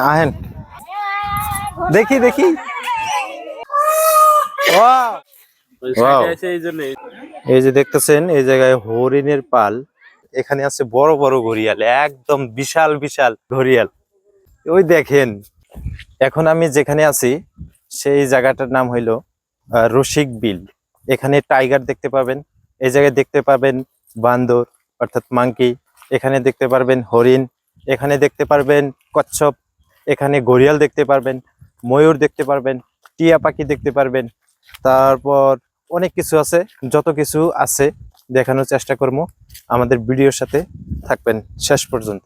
আহেন দেখি দেখি। এই যে দেখতেছেন এই জায়গায় হরিণের পাল, এখানে আছে বড় বড় ঘড়িয়াল, একদম বিশাল বিশাল ঘড়িয়াল। ওই দেখেন, এখন আমি যেখানে আছি সেই জায়গাটার নাম হইলো রসিক বিল। এখানে টাইগার দেখতে পাবেন, এই জায়গায় দেখতে পাবেন বান্দর অর্থাৎ মাংকি, এখানে দেখতে পারবেন হরিণ, এখানে দেখতে পারবেন কচ্ছপ, এখানে ঘড়িয়াল দেখতে পারবেন, ময়ূর দেখতে পারবেন, টিয়া পাখি দেখতে পারবেন, তারপর অনেক কিছু আছে। যত কিছু আছে দেখানোর চেষ্টা করবো, আমাদের ভিডিওর সাথে থাকবেন শেষ পর্যন্ত।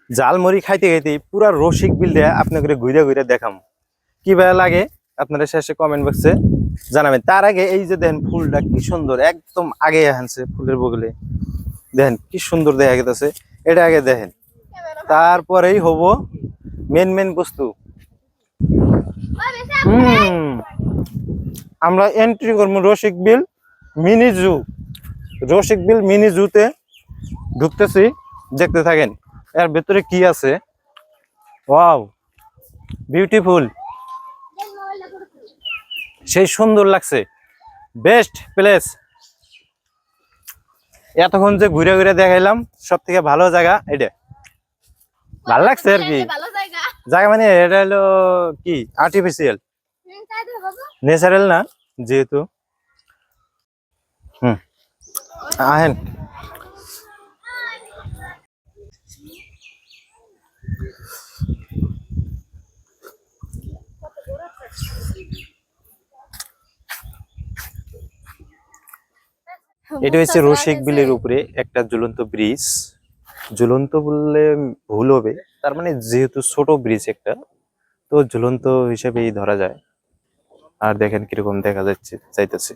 জালমুড়ি খাইতে খাইতে পুরা রসিক বিলটা আপনাকে ঘুরে ঘুরে দেখাম, কি ভালো লাগে আপনারা শেষে কমেন্ট বক্সে জানাবেন। তার আগে এই যে দেখেন ফুলটা কি সুন্দর, একদম আগে আনছে ফুলের বগলে, দেখেন কি সুন্দর দেখা গেছে, এটা আগে দেখেন, তারপরেই হব মেন মেন বস্তু। আমরা এন্ট্রি করবো রসিক বিল মিনি জু। রসিক বিল মিনি জুতে ঢুকতেছি, দেখতে থাকেন এর ভেতরে কি আছে। ওয়াও, বিউটিফুল, সেই সুন্দর লাগছে, বেস্ট প্লেস। এতক্ষণ যে ঘুরে ঘুরে দেখাইলাম সব থেকে ভালো জায়গা এটা, ভালো লাগছে আর কি। জায়গা মানে এটা হলো কি আর্টিফিশিয়াল, ন্যাচারাল না যেহেতু। আহেন এটা হচ্ছে রসিক বিলের উপরে একটা ঝুলন্ত ব্রিজ। ঝুলন্ত বললে ভুল হবে, তার মানে যেহেতু ছোট ব্রিজ একটা, তো ঝুলন্ত হিসেবেই ধরা যায়। আর দেখেন কিরকম দেখা যাচ্ছে চাইতেছে।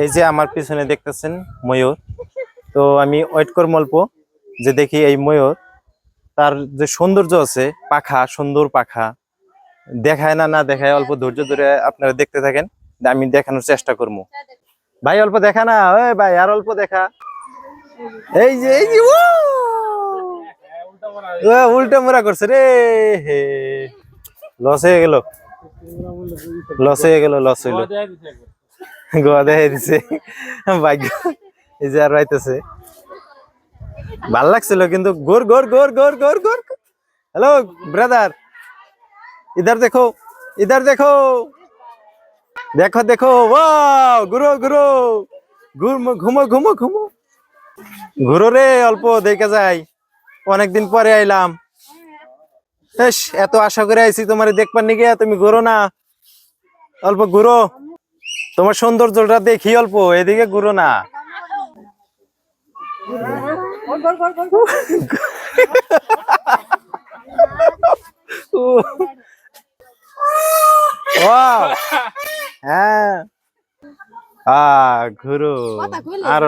এই যে আমার পিছনে দেখতেছেন ময়ূর, তো আমি ওয়েট করবো অল্প যে দেখি এই ময়ূর, তার যে সৌন্দর্য আছে, পাখা, সুন্দর পাখা, দেখায় না না দেখায়, অল্প ধৈর্য ধরে আপনারা দেখতে থাকেন, আমি দেখানোর চেষ্টা করবো। ভাই অল্প দেখা না, ওই ভাই আর অল্প দেখা। এই যে উল্টা মোড়া করছে রে, হে লস হয়ে গেল, লস হয়ে গেল, লস হইলো, গোয়া দেখা দিছে ভাগ্য। এই যে আর রাইতেছে, ভাল লাগছিল কিন্তু। গোর গোর গোর গোর গোর গোর, হ্যালো ব্রাদার, इधर देखो, इधर देखो, देखो देखो, वाह, घुरो घुरो, ঘুমো ঘুমো ঘুমো, ঘুরো রে, অল্প দেখে যাই, অনেকদিন পরে আইলাম। এত আশা করে আইছি তোমার দেখবার নিগে, তুমি ঘুরো না, অল্প ঘুরো, তোমার সৌন্দর্যটা দেখি অল্প, এদিকে ঘুরো না। হ্যাঁ ঘুরো আর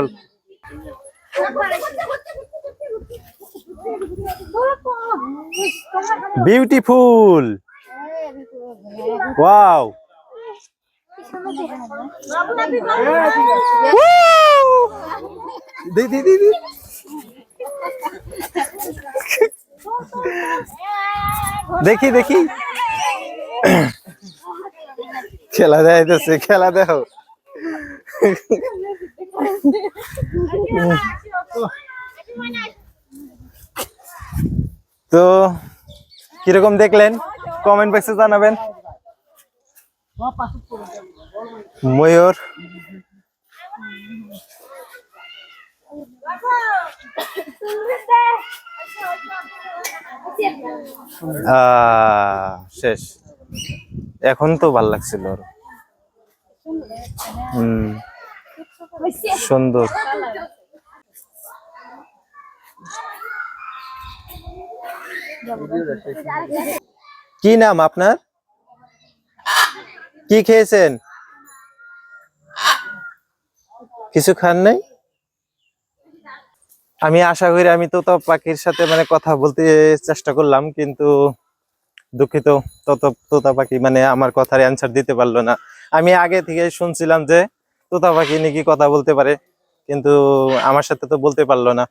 বিউটিফুল, ওয়াও, দেখি দেখি, খেলা দেখাইতেছে, খেলা দেখো। তো কিরকম দেখলেন কমেন্ট বক্সে জানাবেন। ময়ূর শেষ, এখন তো ভাল লাগছিল, সুন্দর। কি নাম আপনার, কি খেয়েছেন, কিছু খান নাই? আমি আশা করি আমি তোতা পাখির সাথে মানে কথা বলতে চেষ্টা করলাম, কিন্তু দুঃখিত, তোতা পাখি মানে আমার কথার অ্যান্সার দিতে পারলো না। আমি আগে থেকে শুনছিলাম যে তোতা পাখি নাকি কথা বলতে পারে, কিন্তু আমার সাথে তো বলতে পারলো না।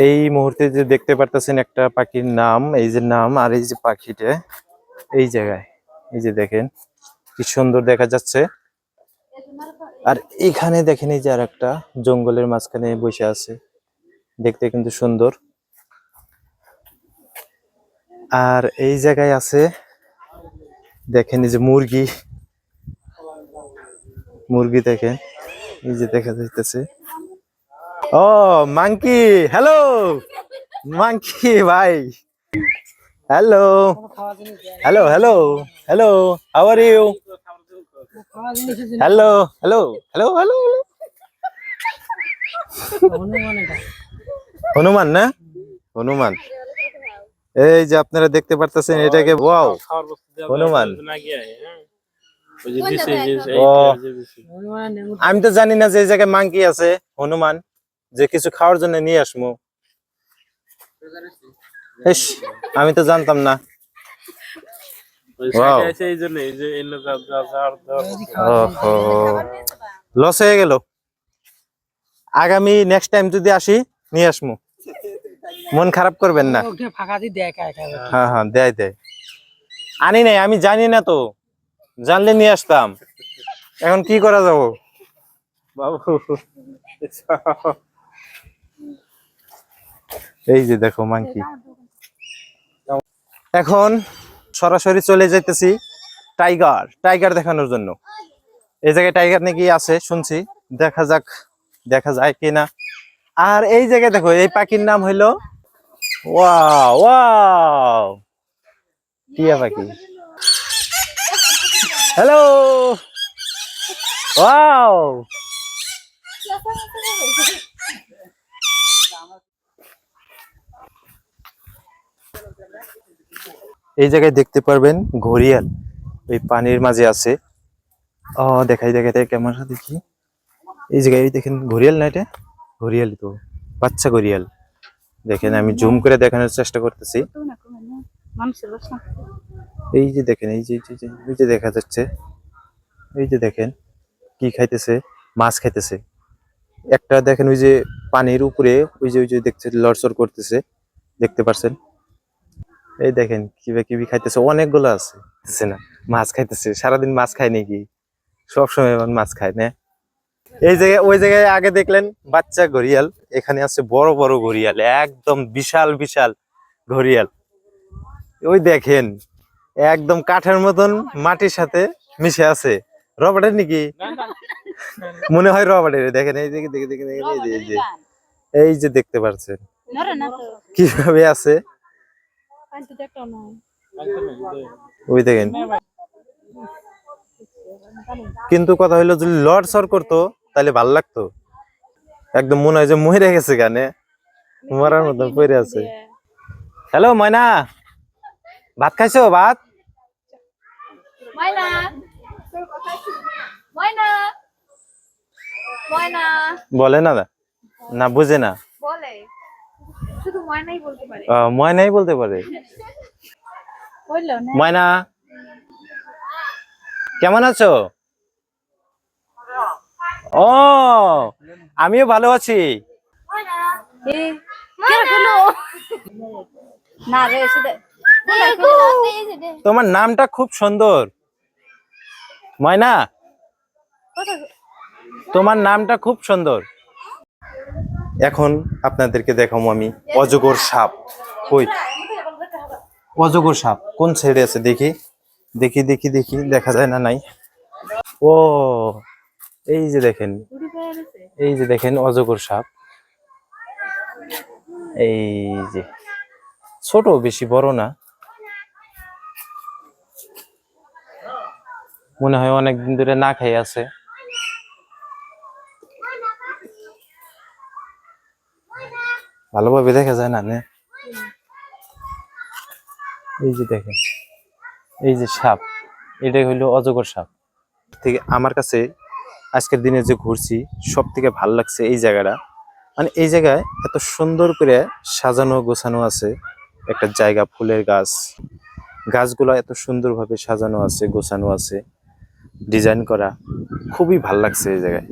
এই মুহূর্তে যে দেখতে পারতেছেন একটা পাখির নাম, এই যে নাম, আর এই যে পাখিটা এই জায়গায়, এই যে দেখেন কি সুন্দর দেখা যাচ্ছে। আর এখানে দেখেন এই যে আর একটা জঙ্গলের মাঝখানে বসে আছে, দেখতে কিন্তু সুন্দর। আর এই জায়গায় আছে দেখেন এই যে মুরগি, মুরগি দেখেন এই যে দেখা যাইতেছে। ও মাংকি, হ্যালো মাংকি ভাই, hello hello hello hello, how are you, hello hello hello hello. Hanuman না, হনুমান, এই যে আপনারা দেখতে পারতেছেন এটাকে, ওয়াও হনুমান। ও আমি তো জানি না যে এই জায়গায় মাংকি আছে, হনুমান, যে কিছু খাওয়ার জন্য নিয়ে আসবো। আমি তো জানতাম না। লস হয়ে গেল, আগামী নেক্সট টাইম যদি আসি নিয়ে আসবো, মন খারাপ করবেন না। হ্যাঁ হ্যাঁ দেয় দেয়, আনি নাই, আমি জানি না তো, জানলে নিয়ে আসতাম, এখন কি করা যাবো বাবু। এই যে দেখো মাংকি। এখন সরাসরি চলে যাইতেছি টাইগার, টাইগার দেখানোর জন্য। এই জায়গায় টাইগার নাকি আছে শুনছি, দেখা যাক, দেখা যায় কিনা। আর এই জায়গায় দেখো এই পাখির নাম হইলো ওয়াও ওয়াও, টিয়া পাখি। হ্যালো, ওয়াও, এই জায়গায় দেখতে পারবেন ঘড়িয়াল, ওই পানির মাঝে আছে। ও দেখাই দেখাই ক্যামেরা দেখি, এই জায়গায় দেখেন ঘড়িয়াল না, এটা ঘড়িয়াল তো, বাচ্চা ঘড়িয়াল। দেখেন আমি জুম করে দেখানোর চেষ্টা করতেছি। এই যে দেখেন, এই যে এই যে দেখা যাচ্ছে, এই যে দেখেন কি খাইতেছে, মাছ খাইতেছে। একটা দেখেন ওই যে পানির উপরে ওই যে দেখছেন লড়চড় করতেছে, দেখতে পাচ্ছেন। এই দেখেন কিবা কিবি খাইতেছে, অনেকগুলো আছে না, মাছ খাইতেছে। সারাদিন মাছ খায় নাকি, সবসময় মাছ খায় না। এই জায়গায় ওই জায়গায় আগে দেখলেন বাচ্চা ঘড়িয়াল, এখানে আছে বড় বড় ঘড়িয়াল, একদম বিশাল বিশাল ঘড়িয়াল। ওই দেখেন একদম কাঠের মতন মাটির সাথে মিশে আছে। রবার্টের নাকি মনে হয়, রবার্টের। দেখেন এই দিকে দেখে দেখে দেখেন, এই যে দেখতে পাচ্ছেন কিভাবে আছে, ওই দেখেন। কিন্তু কথা হইলো যদি লড়চড় করতো তাহলে ভাল লাগতো, একদম মনে হয় যে মরে গেছে, গানে মরার মতন পড়ে আছে। হ্যালো ময়না, ভাত খাইছো? ভাত বলে না, না বুঝে না, ময়নাই বলতে পারে। ময়না কেমন আছো? ও আমিও ভালো আছি। তোমার নামটা খুব সুন্দর ময়না, তোমার নামটা খুব সুন্দর। এখন আপনাদেরকে দেখাবো আমি অজগর সাপ। কই অজগর সাপ কোন সাইডে আছে, দেখি দেখি দেখি দেখি, দেখা যায় না, নাই। ও এই যে দেখেন, এই যে দেখেন অজগর সাপ, এই যে ছোট, বেশি বড় না, মনে হয় অনেকদিন ধরে না খাই আছে। ভালোভাবে দেখা যায় না। এই যে দেখেন, এই যে সাপ, এটাই হইলো অজগর সাপ। থেকে আমার কাছে আজকের দিনে যে ঘুরছি সব থেকে ভালো লাগছে এই জায়গাটা, মানে এই জায়গায় এত সুন্দর করে সাজানো গোছানো আছে একটা জায়গা, ফুলের গাছ, গাছগুলো এত সুন্দরভাবে সাজানো আছে, গোছানো আছে, ডিজাইন করা, খুবই ভাল লাগছে এই জায়গায়।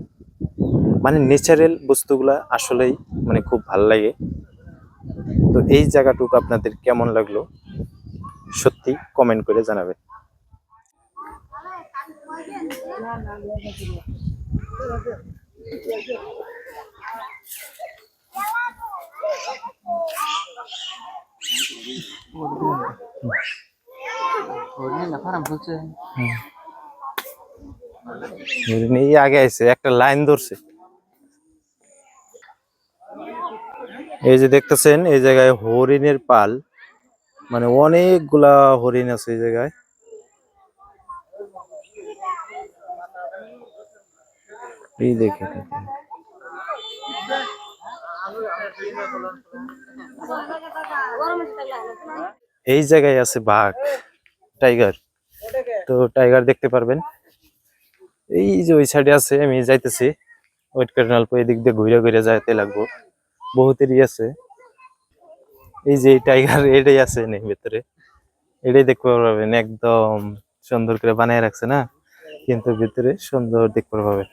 মানে ন্যাচারাল বস্তুগুলা আসলেই মানে খুব ভাল লাগে। তো এই জায়গাটুকু আপনাদের কেমন লাগলো সত্যি কমেন্ট করে জানাবেন। এই আগে আইছে একটা লাইন ধরছে। এই যে দেখতেছেন এই জায়গায় হরিণের পাল, মানে অনেকগুলা হরিণ আছে এই জায়গায়। এই দেখেন এই জায়গায় আছে বাঘ, টাইগার। তো টাইগার দেখতে পারবেন এই যে ওই সাইডে আছে। আমি যাইতেছি ওয়েট করে অল্প এদিক দিয়ে ঘুরে ঘুরে যাইতে লাগবো, বহুতেরই আছে। এই যে টাইগার এটাই আছে নেই ভেতরে, এটাই দেখতে পারবেন। একদম সুন্দর করে বানিয়ে রাখছে না, কিন্তু ভিতরে সুন্দর দেখতে পারবেন।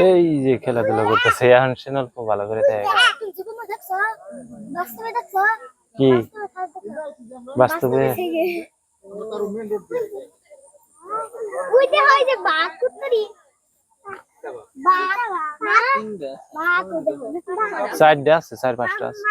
এই যে খেলাধুলা করতেছে এখন সে অল্প ভালো করে দেয় কি বাস্তবে। চারটা আছে, চার পাঁচটা আছে।